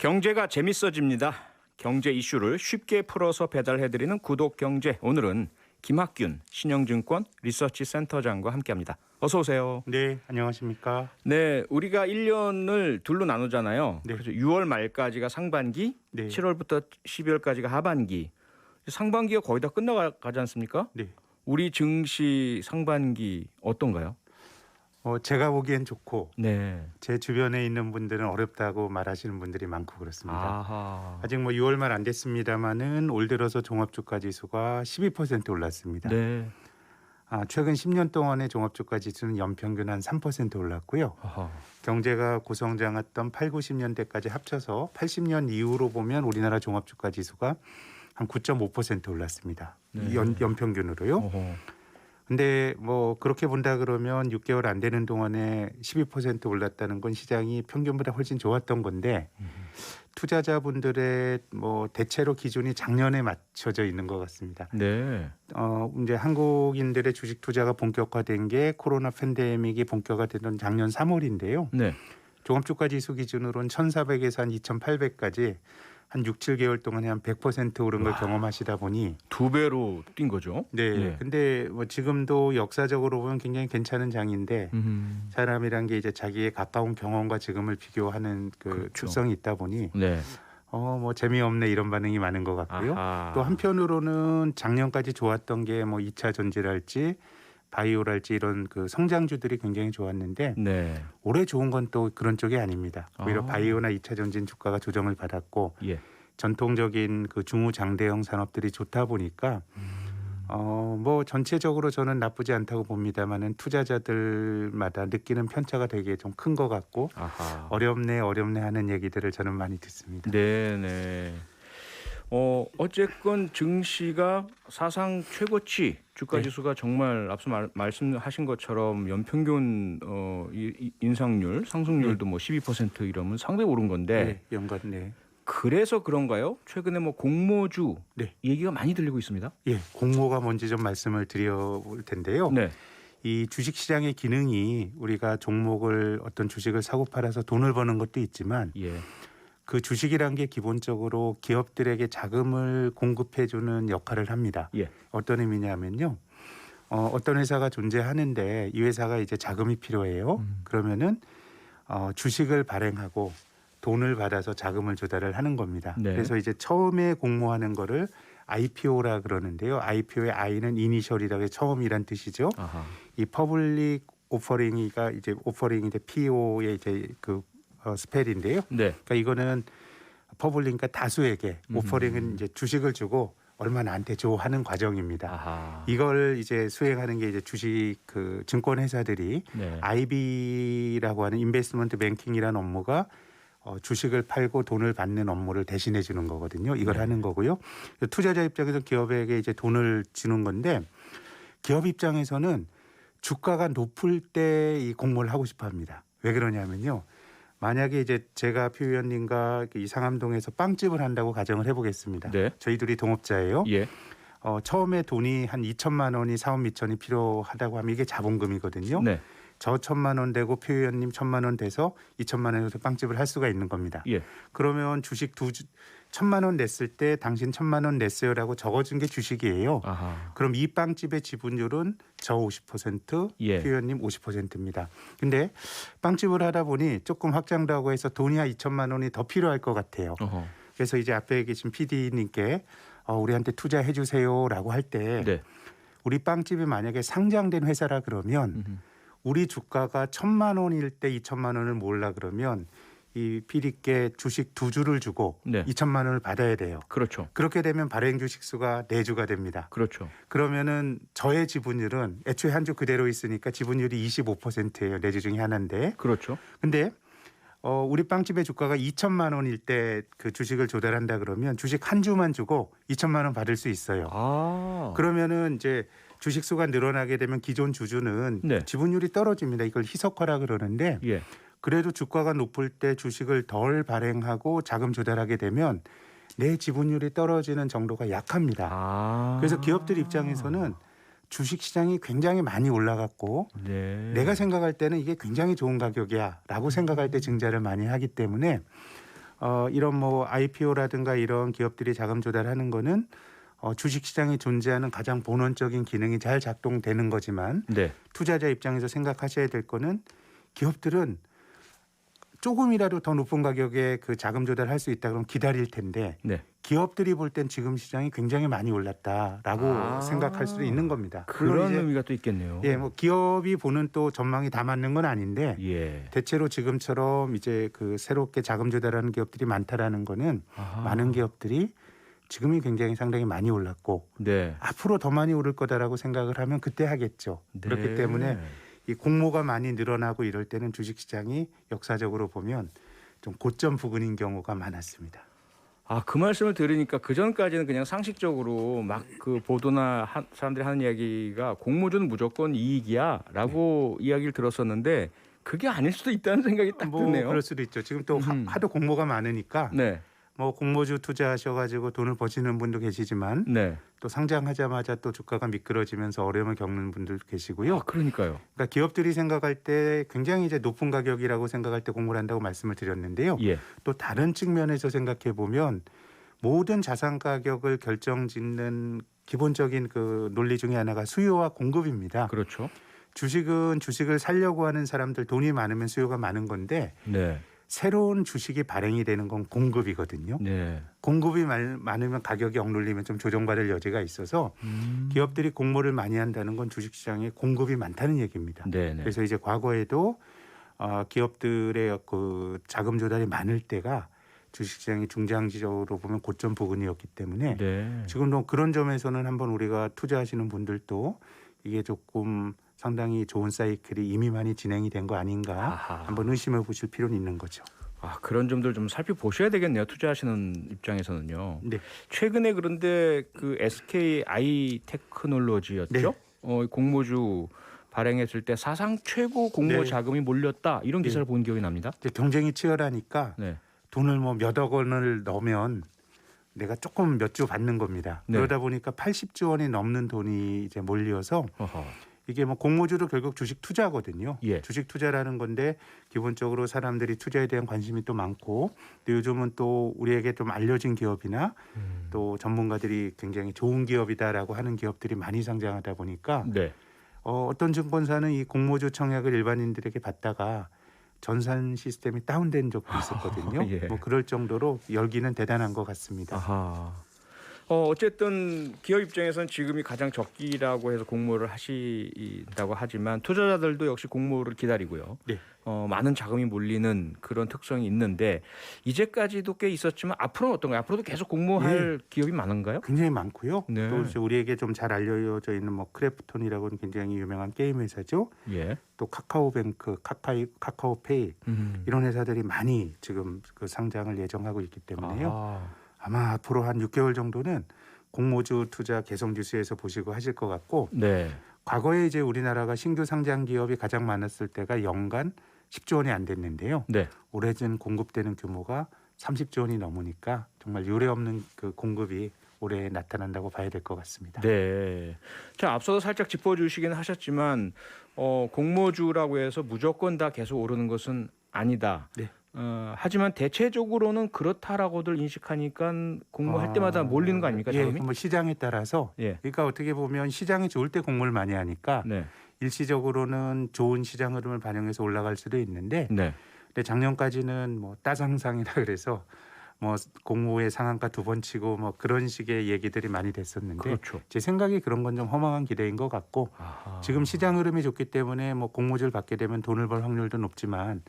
경제가 재밌어집니다. 경제 이슈를 쉽게 풀어서 배달해드리는 구독경제. 오늘은 김학균 신영증권 리서치 센터장과 함께합니다. 어서 오세요. 네, 안녕하십니까. 네, 우리가 1년을 둘로 나누잖아요. 네. 그래서 6월 말까지가 상반기, 네. 7월부터 12월까지가 하반기. 상반기가 거의 다 끝나가지 않습니까? 네. 우리 증시 상반기 어떤가요? 제가 보기엔 좋고 네. 제 주변에 있는 분들은 어렵다고 말하시는 분들이 많고 그렇습니다. 아하. 아직 6월 말 안 됐습니다만은 올 들어서 종합주가지수가 12% 올랐습니다. 네. 최근 10년 동안의 종합주가지수는 연평균 한 3% 올랐고요. 아하. 경제가 고성장했던 8, 90년대까지 합쳐서 80년 이후로 보면 우리나라 종합주가지수가 한 9.5% 올랐습니다. 네. 연평균으로요. 어허. 근데 그렇게 본다 그러면 6개월 안 되는 동안에 12% 올랐다는 건 시장이 평균보다 훨씬 좋았던 건데 투자자분들의 대체로 기준이 작년에 맞춰져 있는 것 같습니다. 네. 이제 한국인들의 주식 투자가 본격화된 게 코로나 팬데믹이 본격화되던 작년 3월인데요. 네. 종합주가지수 기준으로는 1,400에서 한 2,800까지 한 6, 7개월 동안에 한 100% 오른 걸 경험하시다 보니 2배로 뛴 거죠. 네. 네. 근데 지금도 역사적으로 보면 굉장히 괜찮은 장인데 사람이란 게 이제 자기의 가까운 경험과 지금을 비교하는 그렇죠. 특성이 있다 보니 네. 재미없네 이런 반응이 많은 것 같고요. 아하. 또 한편으로는 작년까지 좋았던 게 2차 전지랄지 바이오랄지 이런 성장주들이 굉장히 좋았는데 네. 올해 좋은 건 또 그런 쪽이 아닙니다. 오히려 아. 바이오나 2차 전지는 주가가 조정을 받았고 예. 전통적인 중후장대형 산업들이 좋다 보니까 전체적으로 저는 나쁘지 않다고 봅니다만은 투자자들마다 느끼는 편차가 되게 좀 큰 것 같고 아하. 어렵네 하는 얘기들을 저는 많이 듣습니다. 네. 어쨌건 증시가 사상 최고치 주가지수가 정말 앞서 말씀하신 것처럼 연평균 인상률, 상승률도 12% 이러면 상당히 오른 건데 네, 연간 네. 그래서 그런가요? 최근에 공모주 네. 얘기가 많이 들리고 있습니다. 예, 공모가 뭔지 좀 말씀을 드려볼 텐데요. 네. 이 주식시장의 기능이 우리가 종목을 어떤 주식을 사고 팔아서 돈을 버는 것도 있지만 예. 그 주식이란 게 기본적으로 기업들에게 자금을 공급해주는 역할을 합니다. 예. 어떤 의미냐면요. 어떤 회사가 존재하는데 이 회사가 이제 자금이 필요해요. 그러면은 주식을 발행하고 돈을 받아서 자금을 조달을 하는 겁니다. 네. 그래서 이제 처음에 공모하는 거를 IPO라 그러는데요. IPO의 I는 이니셜이라고 해서 처음이란 뜻이죠. 아하. 이 퍼블릭 오퍼링이가 이제 오퍼링인데 PO의 이제 스펠인데요. 네. 그러니까 이거는 퍼블릭과 다수에게 오퍼링은 이제 주식을 주고 얼마 나한테 줘 하는 과정입니다. 아하. 이걸 이제 수행하는 게 이제 주식 증권 회사들이 네. IB라고 하는 인베스트먼트 뱅킹이라는 업무가 주식을 팔고 돈을 받는 업무를 대신해 주는 거거든요. 이걸 네. 하는 거고요. 투자자 입장에서 기업에게 이제 돈을 주는 건데 기업 입장에서는 주가가 높을 때 이 공모를 하고 싶어 합니다. 왜 그러냐면요. 만약에 이제 제가 표 의원님과 이 상암동에서 빵집을 한다고 가정을 해보겠습니다. 네. 저희 둘이 동업자예요. 예. 처음에 돈이 한 2천만 원이 사업 미천이 필요하다고 하면 이게 자본금이거든요. 네. 저 1,000만 원 되고 표 의원님 1,000만 원 돼서 2천만 원에서 빵집을 할 수가 있는 겁니다. 예. 그러면 주식 1,000만 원 냈을 때 당신 1,000만 원 냈어요라고 적어준 게 주식이에요. 아하. 그럼 이 빵집의 지분율은 저 50%, 예. 표 의원님 50%입니다. 근데 빵집을 하다 보니 조금 확장도 하고 해서 돈이 한 2천만 원이 더 필요할 것 같아요. 어허. 그래서 이제 앞에 계신 PD님께 우리한테 투자해 주세요라고 할 때 네. 우리 빵집이 만약에 상장된 회사라 그러면 우리 주가가 1,000만 원일 때 2천만 원을 모으려 그러면 이 PD께 주식 2주를 주고 네. 2천만 원을 받아야 돼요. 그렇죠. 그렇게 되면 발행 주식 수가 4주가 됩니다. 그렇죠. 그러면은 저의 지분율은 애초에 한 주 그대로 있으니까 지분율이 25%예요. 4주 중에 하나인데. 그렇죠. 근데 우리 빵집의 주가가 2천만 원일 때 그 주식을 조달한다 그러면 주식 한 주만 주고 2천만 원 받을 수 있어요. 아. 그러면은 이제 주식 수가 늘어나게 되면 기존 주주는 네. 지분율이 떨어집니다. 이걸 희석화라 그러는데 예. 그래도 주가가 높을 때 주식을 덜 발행하고 자금 조달하게 되면 내 지분율이 떨어지는 정도가 약합니다. 아. 그래서 기업들 입장에서는 주식 시장이 굉장히 많이 올라갔고 네. 내가 생각할 때는 이게 굉장히 좋은 가격이야라고 생각할 때 증자를 많이 하기 때문에 이런 뭐 IPO라든가 이런 기업들이 자금 조달하는 거는 주식시장에 존재하는 가장 본원적인 기능이 잘 작동되는 거지만 네. 투자자 입장에서 생각하셔야 될 거는 기업들은 조금이라도 더 높은 가격에 그 자금 조달할 수 있다 그러면 기다릴 텐데 네. 기업들이 볼 땐 지금 시장이 굉장히 많이 올랐다라고 생각할 수도 있는 겁니다. 물론 그런 이제 의미가 또 있겠네요. 예, 뭐 기업이 보는 또 전망이 다 맞는 건 아닌데 예. 대체로 지금처럼 이제 그 새롭게 자금 조달하는 기업들이 많다라는 거는 아하. 많은 기업들이 지금이 굉장히 상당히 많이 올랐고 네. 앞으로 더 많이 오를 거다라고 생각을 하면 그때 하겠죠. 네. 그렇기 때문에 이 공모가 많이 늘어나고 이럴 때는 주식시장이 역사적으로 보면 좀 고점 부근인 경우가 많았습니다. 아, 그 말씀을 들으니까 그 전까지는 그냥 상식적으로 막 그 보도나 사람들이 하는 이야기가 공모주는 무조건 이익이야라고 이야기를 들었었는데 그게 아닐 수도 있다는 생각이 딱 뭐 드네요. 그럴 수도 있죠. 지금 또 하도 공모가 많으니까 네. 뭐 공모주 투자하셔가지고 돈을 버시는 분도 계시지만 네. 또 상장하자마자 또 주가가 미끄러지면서 어려움을 겪는 분들도 계시고요. 아, 그러니까요. 그러니까 기업들이 생각할 때 굉장히 이제 높은 가격이라고 생각할 때 공모를 한다고 말씀을 드렸는데요. 예. 또 다른 측면에서 생각해 보면 모든 자산 가격을 결정짓는 기본적인 그 논리 중에 하나가 수요와 공급입니다. 그렇죠. 주식은 주식을 사려고 하는 사람들 돈이 많으면 수요가 많은 건데 네. 새로운 주식이 발행이 되는 건 공급이거든요. 네. 공급이 많으면 가격이 억눌리면 좀 조정받을 여지가 있어서 기업들이 공모를 많이 한다는 건 주식시장에 공급이 많다는 얘기입니다. 네. 네. 그래서 이제 과거에도 기업들의 그 자금 조달이 많을 때가 주식시장이 중장기적으로 보면 고점 부근이었기 때문에 네. 지금도 그런 점에서는 한번 우리가 투자하시는 분들도 이게 조금 상당히 좋은 사이클이 이미 많이 진행이 된 거 아닌가 아하. 한번 의심해 보실 필요는 있는 거죠. 아, 그런 점들 좀 살펴보셔야 되겠네요. 투자하시는 입장에서는요. 네. 최근에 그런데 그 SK 아이테크놀로지였죠. 네. 공모주 발행했을 때 사상 최고 공모 네. 자금이 몰렸다. 이런 네. 기사를 본 기억이 납니다. 이제 경쟁이 치열하니까 네. 돈을 뭐 몇억 원을 넣으면 내가 조금 몇 주 받는 겁니다. 네. 그러다 보니까 80조 원이 넘는 돈이 이제 몰려서 어허. 이게 뭐 공모주도 결국 주식 투자거든요. 예. 주식 투자라는 건데 기본적으로 사람들이 투자에 대한 관심이 또 많고 또 요즘은 또 우리에게 좀 알려진 기업이나 또 전문가들이 굉장히 좋은 기업이다라고 하는 기업들이 많이 상장하다 보니까 네. 어떤 증권사는 이 공모주 청약을 일반인들에게 받다가 전산 시스템이 다운된 적도 있었거든요. 예. 뭐 그럴 정도로 열기는 대단한 것 같습니다. 아하. 어쨌든 기업 입장에서는 지금이 가장 적기라고 해서 공모를 하신다고 하지만 투자자들도 역시 공모를 기다리고요. 네. 많은 자금이 몰리는 그런 특성이 있는데 이제까지도 꽤 있었지만 앞으로는 어떤가요? 앞으로도 계속 공모할 기업이 많은가요? 굉장히 많고요. 네. 또 이제 우리에게 좀 잘 알려져 있는 뭐 크래프톤이라고는 굉장히 유명한 게임 회사죠. 예. 또 카카오뱅크, 카카오페이 이런 회사들이 많이 지금 그 상장을 예정하고 있기 때문에요. 아하. 아마 앞으로 한 6개월 정도는 공모주 투자 개성 뉴스에서 보시고 하실 것 같고 네. 과거에 이제 우리나라가 신규 상장 기업이 가장 많았을 때가 연간 10조 원이 안 됐는데요. 네. 올해는 공급되는 규모가 30조 원이 넘으니까 정말 유례없는 그 공급이 올해 나타난다고 봐야 될 것 같습니다. 네. 자, 앞서도 살짝 짚어주시긴 하셨지만 공모주라고 해서 무조건 다 계속 오르는 것은 아니다. 네. 하지만 대체적으로는 그렇다라고들 인식하니까 공모할 때마다 몰리는 거 아닙니까? 예, 자금이? 뭐 시장에 따라서 예. 그러니까 어떻게 보면 시장이 좋을 때 공모를 많이 하니까 네. 일시적으로는 좋은 시장 흐름을 반영해서 올라갈 수도 있는데 네. 근데 작년까지는 뭐 따상상이라 그래서 뭐 공모의 상한가 2번 치고 뭐 그런 식의 얘기들이 많이 됐었는데 그렇죠. 제 생각에 그런 건 좀 허망한 기대인 것 같고 아하. 지금 시장 흐름이 좋기 때문에 뭐 공모주를 받게 되면 돈을 벌 확률도 높지만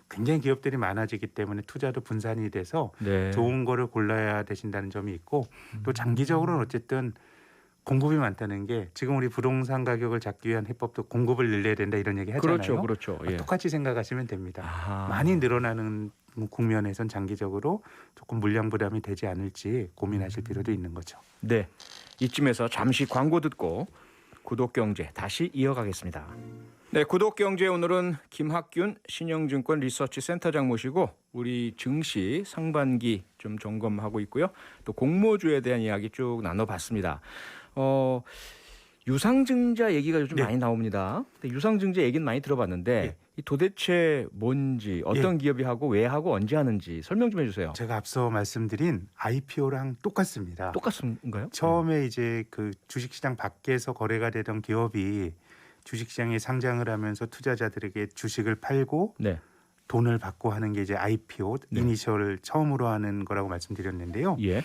굉장히 기업들이 많아지기 때문에 투자도 분산이 돼서 네. 좋은 거를 골라야 되신다는 점이 있고 또 장기적으로는 어쨌든 공급이 많다는 게 지금 우리 부동산 가격을 잡기 위한 해법도 공급을 늘려야 된다 이런 얘기 하잖아요. 그렇죠. 그렇죠. 예. 똑같이 생각하시면 됩니다. 아하. 많이 늘어나는 국면에선 장기적으로 조금 물량 부담이 되지 않을지 고민하실 필요도 있는 거죠. 네. 이쯤에서 잠시 광고 듣고 구독경제 다시 이어가겠습니다. 네, 구독경제 오늘은 김학균 신영증권 리서치 센터장 모시고 우리 증시 상반기 좀 점검하고 있고요. 또 공모주에 대한 이야기 쭉 나눠봤습니다. 유상증자 얘기가 요즘 네. 많이 나옵니다. 근데 유상증자 얘기는 많이 들어봤는데 네. 이 도대체 뭔지 어떤 기업이 하고 왜 하고 언제 하는지 설명 좀 해주세요. 제가 앞서 말씀드린 IPO랑 똑같습니다. 똑같은가요? 처음에 이제 그 주식시장 밖에서 거래가 되던 기업이 주식시장에 상장을 하면서 투자자들에게 주식을 팔고 네. 돈을 받고 하는 게 이제 IPO, 네. 이니셜을 처음으로 하는 거라고 말씀드렸는데요. 예.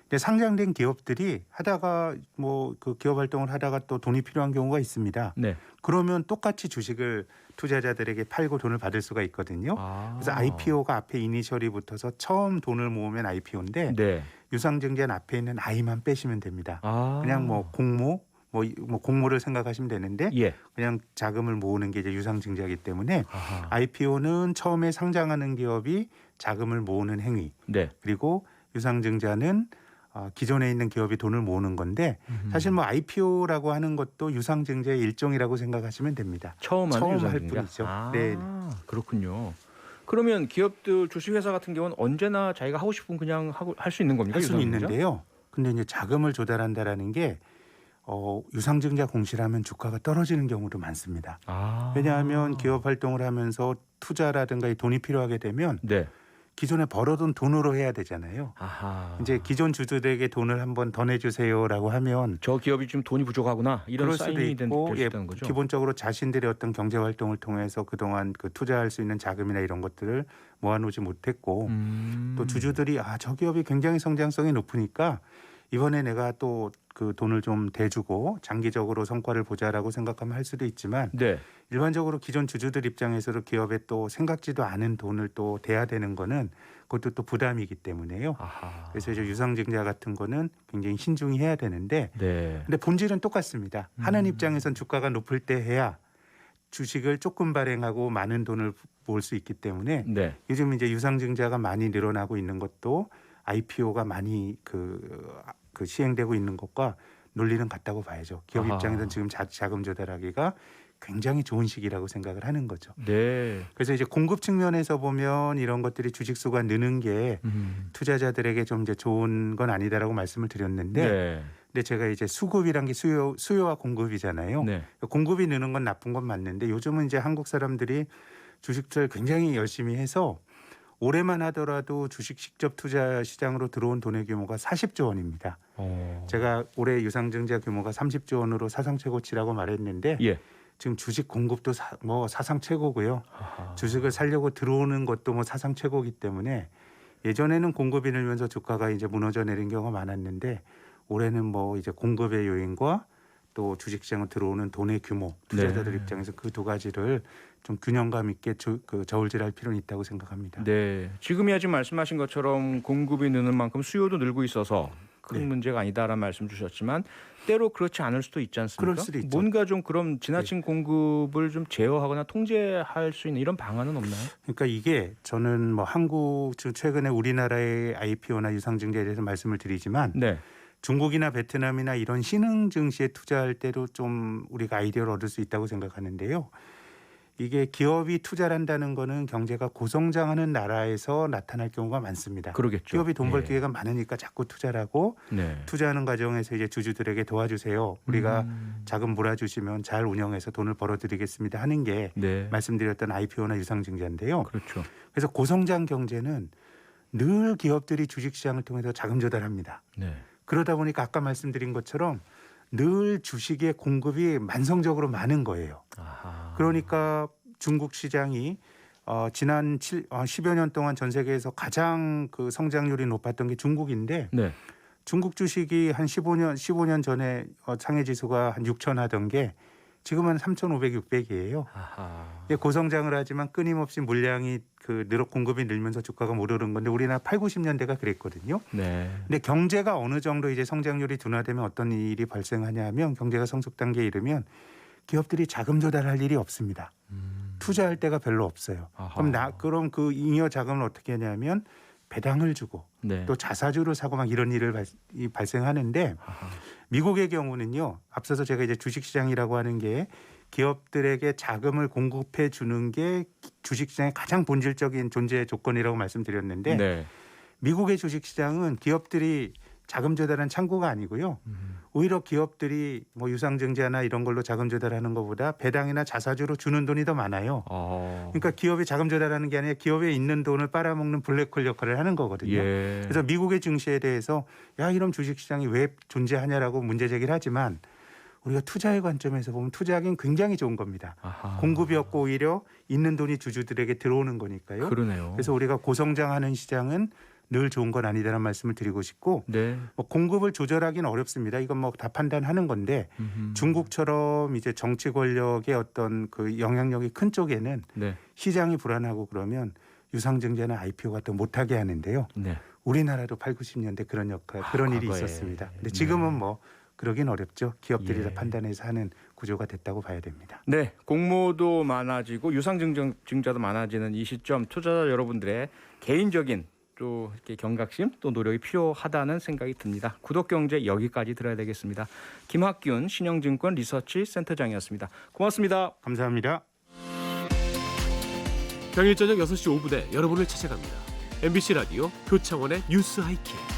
근데 상장된 기업들이 하다가 뭐 그 기업 활동을 하다가 또 돈이 필요한 경우가 있습니다. 네. 그러면 똑같이 주식을 투자자들에게 팔고 돈을 받을 수가 있거든요. 그래서 IPO가 앞에 이니셜이 붙어서 처음 돈을 모으면 IPO인데 네. 유상증자는 앞에 있는 I만 빼시면 됩니다. 그냥 뭐 공모, 뭐 공모를 생각하시면 되는데 예. 그냥 자금을 모으는 게 이제 유상증자이기 때문에 아하. IPO는 처음에 상장하는 기업이 자금을 모으는 행위, 네. 그리고 유상증자는 기존에 있는 기업이 돈을 모으는 건데 사실 뭐 IPO라고 하는 것도 유상증자의 일종이라고 생각하시면 됩니다. 처음 하는 처음 할 유상증자. 뿐이죠. 아, 네. 그렇군요. 그러면 기업들 주식회사 같은 경우는 언제나 자기가 하고 싶으면 그냥 할 수 있는 겁니까? 할 수는 유상증자? 있는데요. 근데 이제 자금을 조달한다라는 게 유상증자 공시라면 주가가 떨어지는 경우도 많습니다. 왜냐하면 기업 활동을 하면서 투자라든가 이 돈이 필요하게 되면 네. 기존에 벌어둔 돈으로 해야 되잖아요. 아하. 이제 기존 주주들에게 돈을 한번 더 내주세요라고 하면 저 기업이 지금 돈이 부족하구나 이런 그럴 수도 사인이 있고 될 수 있다는 거죠. 기본적으로 자신들의 어떤 경제 활동을 통해서 그동안 그 투자할 수 있는 자금이나 이런 것들을 모아놓지 못했고 또 주주들이 저 기업이 굉장히 성장성이 높으니까 이번에 내가 또 그 돈을 좀 대주고 장기적으로 성과를 보자라고 생각하면 할 수도 있지만 네. 일반적으로 기존 주주들 입장에서도 기업에 또 생각지도 않은 돈을 또 대야 되는 거는 그것도 또 부담이기 때문에요. 아하. 그래서 이제 유상증자 같은 거는 굉장히 신중히 해야 되는데 네. 근데 본질은 똑같습니다. 하는 입장에선 주가가 높을 때 해야 주식을 조금 발행하고 많은 돈을 모을 수 있기 때문에 네. 요즘 이제 유상증자가 많이 늘어나고 있는 것도 IPO가 많이 그 시행되고 있는 것과 논리는 같다고 봐야죠. 기업 아하. 입장에서는 지금 자금 조달하기가 굉장히 좋은 시기라고 생각을 하는 거죠. 네. 그래서 이제 공급 측면에서 보면 이런 것들이 주식 수가 느는 게 투자자들에게 좀 이제 좋은 건 아니다라고 말씀을 드렸는데 네. 근데 제가 이제 수급이란 게 수요와 공급이잖아요. 네. 공급이 느는 건 나쁜 건 맞는데 요즘은 이제 한국 사람들이 주식 투자를 굉장히 열심히 해서 올해만 하더라도 주식 직접 투자 시장으로 들어온 돈의 규모가 40조 원입니다. 제가 올해 유상증자 규모가 30조 원으로 사상 최고치라고 말했는데 예. 지금 주식 공급도 사상 최고고요. 아하. 주식을 살려고 들어오는 것도 뭐 사상 최고이기 때문에 예전에는 공급이 늘면서 주가가 이제 무너져 내린 경우가 많았는데 올해는 뭐 이제 공급의 요인과 또 주식시장을 들어오는 돈의 규모, 투자자들 네. 입장에서 그 두 가지를 좀 균형감 있게 저울질할 필요는 있다고 생각합니다. 네. 지금이야 지금 말씀하신 것처럼 공급이 느는 만큼 수요도 늘고 있어서 큰 네. 문제가 아니다라는 말씀 주셨지만 때로 그렇지 않을 수도 있지 않습니까? 그럴 수도 있죠. 뭔가 좀 그럼 지나친 공급을 좀 제어하거나 통제할 수 있는 이런 방안은 없나요? 그러니까 이게 저는 뭐 한국 최근에 우리나라의 IPO나 유상증자에 대해서 말씀을 드리지만 네. 중국이나 베트남이나 이런 신흥 증시에 투자할 때도 좀 우리가 아이디어를 얻을 수 있다고 생각하는데요. 이게 기업이 투자를 한다는 거는 경제가 고성장하는 나라에서 나타날 경우가 많습니다. 그러겠죠. 기업이 돈 벌 예. 기회가 많으니까 자꾸 투자를 하고 네. 투자하는 과정에서 이제 주주들에게 도와주세요. 우리가 자금 몰아주시면 잘 운영해서 돈을 벌어드리겠습니다 하는 게 네. 말씀드렸던 IPO나 유상증자인데요. 그렇죠. 그래서 고성장 경제는 늘 기업들이 주식시장을 통해서 자금 조달합니다. 네. 그러다 보니까 아까 말씀드린 것처럼 늘 주식의 공급이 만성적으로 많은 거예요. 아하. 그러니까 중국 시장이 지난 10여 년 동안 전 세계에서 가장 그 성장률이 높았던 게 중국인데 네. 중국 주식이 한 15년 전에 상해 지수가 한 6천 하던 게 지금은 3,500, 600이에요. 아하. 고성장을 하지만 끊임없이 물량이 공급이 늘면서 주가가 오르는 건데 우리나라 8, 90년대가 그랬거든요. 네. 근데 경제가 어느 정도 이제 성장률이 둔화되면 어떤 일이 발생하냐면 경제가 성숙 단계에 이르면 기업들이 자금 조달할 일이 없습니다. 투자할 데가 별로 없어요. 아하. 그럼 그 잉여 자금을 어떻게 하냐면 배당을 주고 네. 또 자사주를 사고 막 이런 일을 발생하는데 아하. 미국의 경우는요. 앞서서 제가 이제 주식시장이라고 하는 게 기업들에게 자금을 공급해 주는 게 주식시장의 가장 본질적인 존재 조건이라고 말씀드렸는데 네. 미국의 주식시장은 기업들이 자금 조달한 창구가 아니고요. 오히려 기업들이 뭐 유상증자나 이런 걸로 자금 조달하는 것보다 배당이나 자사주로 주는 돈이 더 많아요. 그러니까 기업이 자금 조달하는 게 아니라 기업에 있는 돈을 빨아먹는 블랙홀 역할을 하는 거거든요. 예. 그래서 미국의 증시에 대해서 야 이런 주식시장이 왜 존재하냐라고 문제 제기를 하지만 우리가 투자의 관점에서 보면 투자하기는 굉장히 좋은 겁니다. 아하. 공급이 없고 오히려 있는 돈이 주주들에게 들어오는 거니까요. 그러네요. 그래서 우리가 고성장하는 시장은 늘 좋은 건 아니다라는 말씀을 드리고 싶고 네. 뭐 공급을 조절하기는 어렵습니다. 이건 뭐 다 판단하는 건데 중국처럼 이제 정치 권력의 어떤 그 영향력이 큰 쪽에는 네. 시장이 불안하고 그러면 유상증자나 IPO 같은 거 못하게 하는데요. 네. 우리나라도 8, 90년대 그런 역할, 그런 일이 과거에. 있었습니다. 근데 네. 지금은 뭐 그러긴 어렵죠. 기업들이 예. 다 판단해서 하는 구조가 됐다고 봐야 됩니다. 네, 공모도 많아지고 유상증자도 많아지는 이 시점 투자자 여러분들의 개인적인 또 이렇게 경각심 또 노력이 필요하다는 생각이 듭니다. 구독경제 여기까지 들어야 되겠습니다. 김학균 신영증권 리서치 센터장이었습니다. 고맙습니다. 감사합니다. 평일 저녁 6시 5분에 여러분을 찾아갑니다. MBC 라디오 표창원의 뉴스 하이킥.